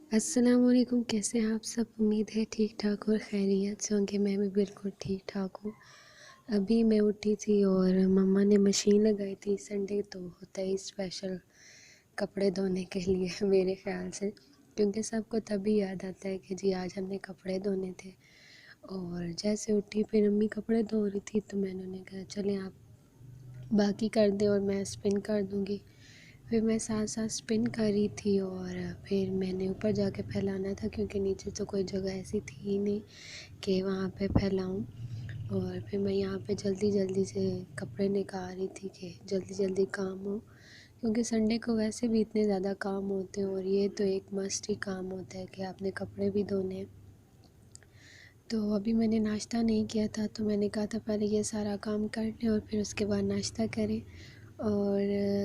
अस्सलाम वालेकुम। कैसे हैं आप सब? उम्मीद है ठीक ठाक और खैरियत से होंगे। मैं भी बिल्कुल ठीक ठाक हूँ। अभी मैं उठी थी और मम्मा ने मशीन लगाई थी। संडे तो होता ही स्पेशल कपड़े धोने के लिए मेरे ख़्याल से, क्योंकि सबको तभी याद आता है कि जी आज हमने कपड़े धोने थे। और जैसे उठी फिर अम्मी कपड़े धो रही थी तो मैंने उन्हें कहा चलें आप बाकी कर दें और मैं स्पिन कर दूँगी। फिर मैं साथ साथ स्पिन कर रही थी और फिर मैंने ऊपर जाके फैलाना था, क्योंकि नीचे तो कोई जगह ऐसी थी ही नहीं कि वहाँ पे फैलाऊँ। और फिर मैं यहाँ पे जल्दी जल्दी से कपड़े निकाल रही थी कि जल्दी जल्दी काम हो, क्योंकि संडे को वैसे भी इतने ज़्यादा काम होते हैं और ये तो एक मस्ट ही काम होता है कि आपने कपड़े भी धोने हैं। तो अभी मैंने नाश्ता नहीं किया था तो मैंने कहा था पहले ये सारा काम कर लें और फिर उसके बाद नाश्ता करें। और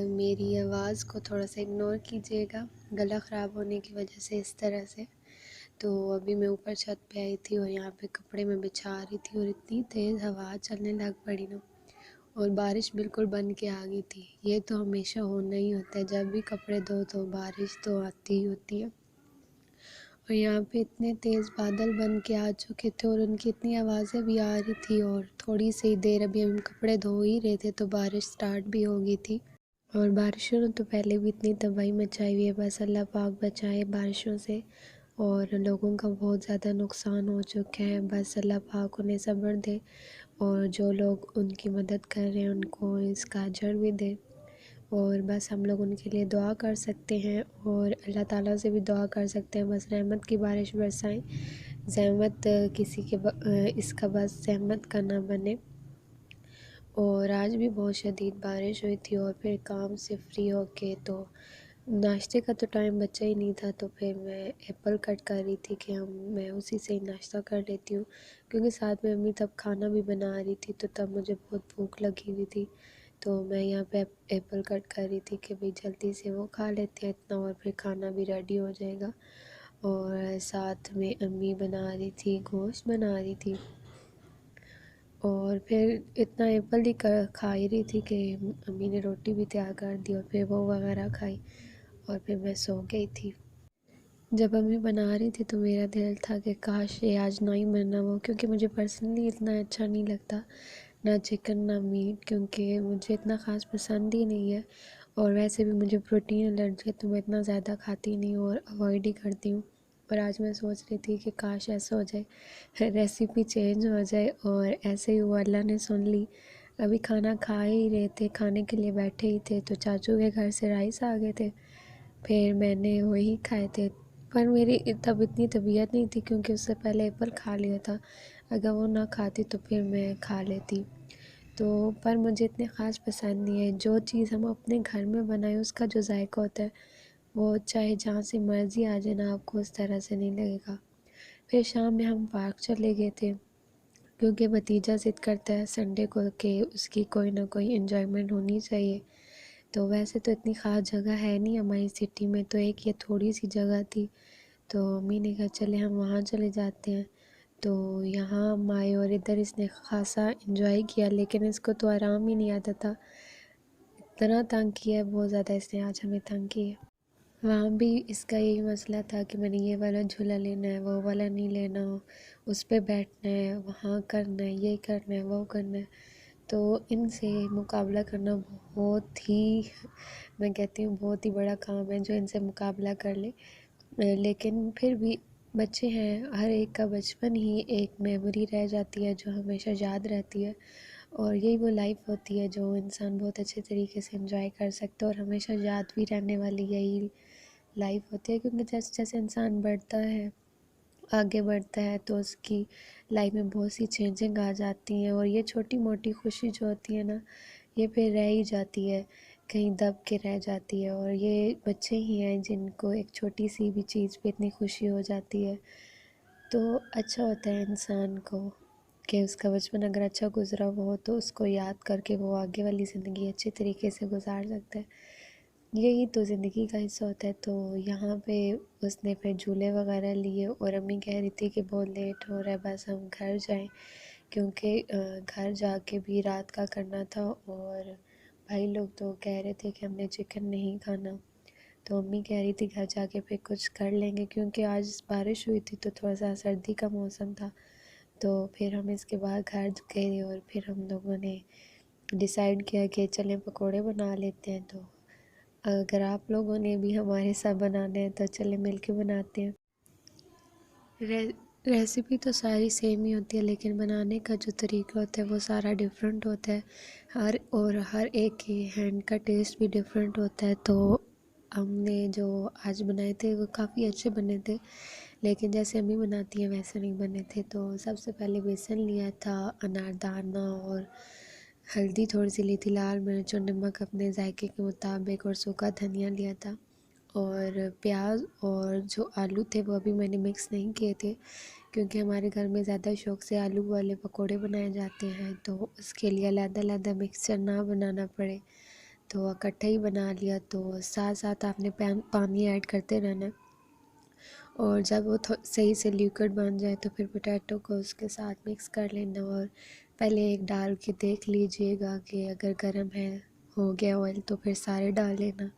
मेरी आवाज़ को थोड़ा सा इग्नोर कीजिएगा, गला ख़राब होने की वजह से इस तरह से। तो अभी मैं ऊपर छत पे आई थी और यहाँ पे कपड़े मैं बिछा रही थी और इतनी तेज़ हवा चलने लग पड़ी ना, और बारिश बिल्कुल बन के आ गई थी। ये तो हमेशा होना ही होता है, जब भी कपड़े धो तो बारिश तो आती ही होती है। और यहाँ पे इतने तेज़ बादल बन के आ चुके थे और उनकी इतनी आवाज़ें भी आ रही थी, और थोड़ी सी देर अभी हम कपड़े धो ही रहे थे तो बारिश स्टार्ट भी हो गई थी। और बारिशों ने तो पहले भी इतनी तबाही मचाई हुई है, बस अल्लाह पाक बचाए बारिशों से। और लोगों का बहुत ज़्यादा नुकसान हो चुका है, बस अल्लाह पाक उन्हें सब्र दे और जो लोग उनकी मदद कर रहे हैं उनको इसका अजर भी दे। और बस हम लोग उनके लिए दुआ कर सकते हैं और अल्लाह ताला से भी दुआ कर सकते हैं, बस रहमत की बारिश बरसाएं। ज़हमत किसी के इसका बस ज़हमत का ना बने। और आज भी बहुत शदीद बारिश हुई थी और फिर काम से फ्री होके तो नाश्ते का तो टाइम बचा ही नहीं था, तो फिर मैं एप्पल कट कर रही थी कि हम मैं उसी से ही नाश्ता कर लेती हूँ, क्योंकि साथ में अम्मी तब खाना भी बना रही थी तो तब मुझे बहुत भूख लगी हुई थी। तो मैं यहाँ पे एप्पल कट कर रही थी कि भाई जल्दी से वो खा लेते हैं इतना और फिर खाना भी रेडी हो जाएगा। और साथ में अम्मी बना रही थी, गोश्त बना रही थी और फिर इतना एप्पल ही खा ही रही थी कि अम्मी ने रोटी भी तैयार कर दी और फिर वो वगैरह खाई और फिर मैं सो गई थी। जब अम्मी बना रही थी तो मेरा दिल था कि काश ये आज ना ही बना वो, क्योंकि मुझे पर्सनली इतना अच्छा नहीं लगता ना चिकन ना मीट, क्योंकि मुझे इतना ख़ास पसंद ही नहीं है। और वैसे भी मुझे प्रोटीन एलर्जी है तो मैं इतना ज़्यादा खाती नहीं हूँ और अवॉइड ही करती हूँ। और आज मैं सोच रही थी कि काश ऐसा हो जाए रेसिपी चेंज हो जाए, और ऐसे ही वो अल्लाह ने सुन ली। अभी खाना खा ही रहे थे, खाने के लिए बैठे ही थे तो चाचू के घर से राइस आ गए थे, फिर मैंने वही खाए थे। पर मेरी तब इतनी तबीयत नहीं थी क्योंकि उससे पहले एप्पल खा लिया था, अगर वो ना खाती तो फिर मैं खा लेती। तो पर मुझे इतने ख़ास पसंद नहीं है। जो चीज़ हम अपने घर में बनाएं उसका जो जायका होता है वो चाहे जहाँ से मर्ज़ी आ जाए ना, आपको उस तरह से नहीं लगेगा। फिर शाम में हम पार्क चले गए थे, क्योंकि भतीजा ज़िद करता है संडे को कि उसकी कोई ना कोई एंजॉयमेंट होनी चाहिए। तो वैसे तो इतनी ख़ास जगह है नहीं हमारी सिटी में, तो एक ये थोड़ी सी जगह थी तो अम्मी ने कहा चले हम वहाँ चले जाते हैं। तो यहाँ हम आए और इधर इसने ख़ासा एंजॉय किया, लेकिन इसको तो आराम ही नहीं आता था, इतना तंग किया है बहुत ज़्यादा इसने, आज हमें तंग किया। वहाँ भी इसका यही मसला था कि मैंने ये वाला झूला लेना है, वो वाला नहीं लेना, उस पे बैठना है, वहाँ करना है, ये करना है, वो करना है। तो इनसे मुकाबला करना बहुत ही मैं कहती हूँ बहुत ही बड़ा काम है जो इनसे मुकाबला कर ले। लेकिन फिर भी बच्चे हैं, हर एक का बचपन ही एक मेमोरी रह जाती है जो हमेशा याद रहती है। और यही वो लाइफ होती है जो इंसान बहुत अच्छे तरीके से एंजॉय कर सकता है और हमेशा याद भी रहने वाली यही लाइफ होती है, क्योंकि जैसे जैसे इंसान बढ़ता है आगे बढ़ता है तो उसकी लाइफ में बहुत सी चेंजिंग आ जाती हैं, और ये छोटी मोटी खुशी जो होती है ना ये फिर रह ही जाती है, कहीं दब के रह जाती है। और ये बच्चे ही हैं जिनको एक छोटी सी भी चीज़ पे इतनी खुशी हो जाती है। तो अच्छा होता है इंसान को कि उसका बचपन अगर अच्छा गुजरा हुआ हो तो उसको याद करके वो आगे वाली ज़िंदगी अच्छे तरीके से गुजार सकता है। यही तो ज़िंदगी का हिस्सा होता है। तो यहाँ पे उसने फिर झूले वगैरह लिए और अम्मी कह रही थी कि बहुत लेट हो रहा है, बस हम घर जाएं, क्योंकि घर जाके भी रात का करना था। और भाई लोग तो कह रहे थे कि हमने चिकन नहीं खाना, तो अम्मी कह रही थी घर जाके फिर कुछ कर लेंगे, क्योंकि आज बारिश हुई थी तो थोड़ा सा सर्दी का मौसम था। तो फिर हम इसके बाद घर गए और फिर हम लोगों ने डिसाइड किया कि चलें पकोड़े बना लेते हैं। तो अगर आप लोगों ने भी हमारे साथ बनाने हैं तो चलें मिल के बनाते हैं। रेसिपी तो सारी सेम ही होती है, लेकिन बनाने का जो तरीका होता है वो सारा डिफरेंट होता है। हर एक के हैंड का टेस्ट भी डिफरेंट होता है। तो हमने जो आज बनाए थे वो काफ़ी अच्छे बने थे, लेकिन जैसे अम्मी बनाती हैं वैसे नहीं बने थे। तो सबसे पहले बेसन लिया था, अनारदाना और हल्दी थोड़ी सी ली थी, लाल मिर्च और नमक अपने जायके के मुताबिक, और सूखा धनिया लिया था, और प्याज और जो आलू थे वो अभी मैंने मिक्स नहीं किए थे, क्योंकि हमारे घर में ज़्यादा शौक़ से आलू वाले पकोड़े बनाए जाते हैं, तो उसके लिए अलग-अलग मिक्सचर ना बनाना पड़े, तो इकट्ठा ही बना लिया। तो साथ साथ आपने पानी ऐड करते रहना है, और जब वो सही से लिक्विड बन जाए तो फिर पोटैटो को उसके साथ मिक्स कर लेना, और पहले एक डाल के देख लीजिएगा कि अगर गर्म है हो गया ऑयल तो फिर सारे डाल लेना।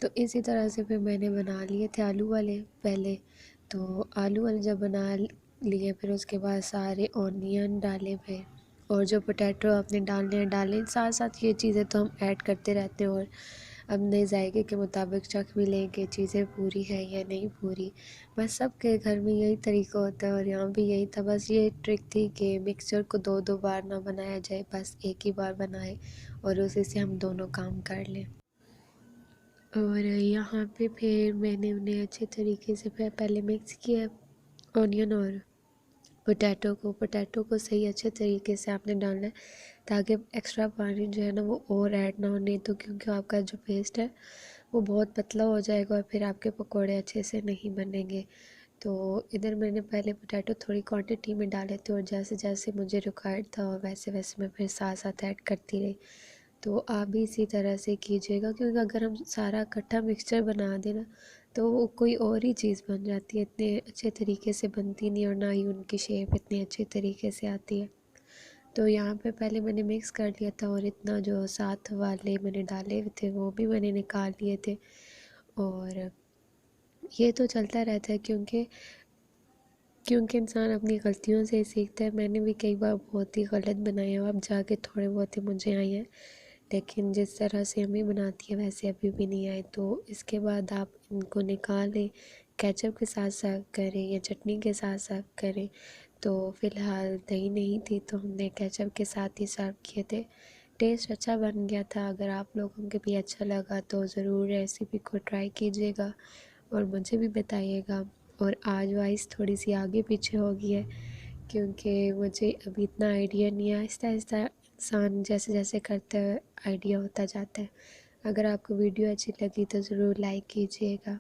तो इसी तरह से फिर मैंने बना लिए थे आलू वाले पहले। तो आलू वाले जब बना लिए फिर उसके बाद सारे ऑनियन डाले फिर, और जो पोटैटो आपने डालने हैं डालें। साथ साथ ये चीज़ें तो हम ऐड करते रहते हैं, और अपने जायके के मुताबिक चख भी लें कि चीज़ें पूरी है या नहीं पूरी। बस सबके घर में यही तरीका होता है, और यहाँ भी यही था। बस ये ट्रिक थी कि मिक्सचर को दो दो बार ना बनाया जाए, बस एक ही बार बनाए और उसी से हम दोनों काम कर लें। और यहाँ पे फिर मैंने उन्हें अच्छे तरीके से पहले मिक्स किया ऑनियन और पोटैटो को सही अच्छे तरीके से आपने डालना है, ताकि एक्स्ट्रा पानी जो है ना वो और ऐड ना होने, तो क्योंकि आपका जो पेस्ट है वो बहुत पतला हो जाएगा और फिर आपके पकोड़े अच्छे से नहीं बनेंगे। तो इधर मैंने पहले पोटैटो थोड़ी क्वांटिटी में डाले थे, और जैसे जैसे मुझे रिक्वायर्ड था वैसे वैसे मैं फिर साथ साथ ऐड करती रही। तो आप भी इसी तरह से कीजिएगा, क्योंकि अगर हम सारा इकट्ठा मिक्सचर बना दें ना तो वो कोई और ही चीज़ बन जाती है, इतने अच्छे तरीके से बनती नहीं, और ना ही उनकी शेप इतनी अच्छे तरीके से आती है। तो यहाँ पे पहले मैंने मिक्स कर लिया था, और इतना जो साथ वाले मैंने डाले हुए थे वो भी मैंने निकाल लिए थे। और ये तो चलता रहता है, क्योंकि इंसान अपनी गलतियों से ही सीखता है। मैंने भी कई बार बहुत ही गलत बनाए हैं, अब जाके थोड़े बहुत ही मुझे आए हैं, लेकिन जिस तरह से अम्मी बनाती है वैसे अभी भी नहीं आए। तो इसके बाद आप इनको निकालें, केचप के साथ सर्व करें या चटनी के साथ सर्व करें। तो फ़िलहाल दही नहीं थी तो हमने केचप के साथ ही सर्व किए थे। टेस्ट अच्छा बन गया था। अगर आप लोगों को भी अच्छा लगा तो ज़रूर रेसिपी को ट्राई कीजिएगा और मुझे भी बताइएगा। और आज वॉइस थोड़ी सी आगे पीछे हो गई है, क्योंकि मुझे अभी इतना आइडिया नहीं है। आहिस्ता आहिस्ता इंसान जैसे जैसे करता है आइडिया होता जाता है। अगर आपको वीडियो अच्छी लगी तो ज़रूर लाइक कीजिएगा।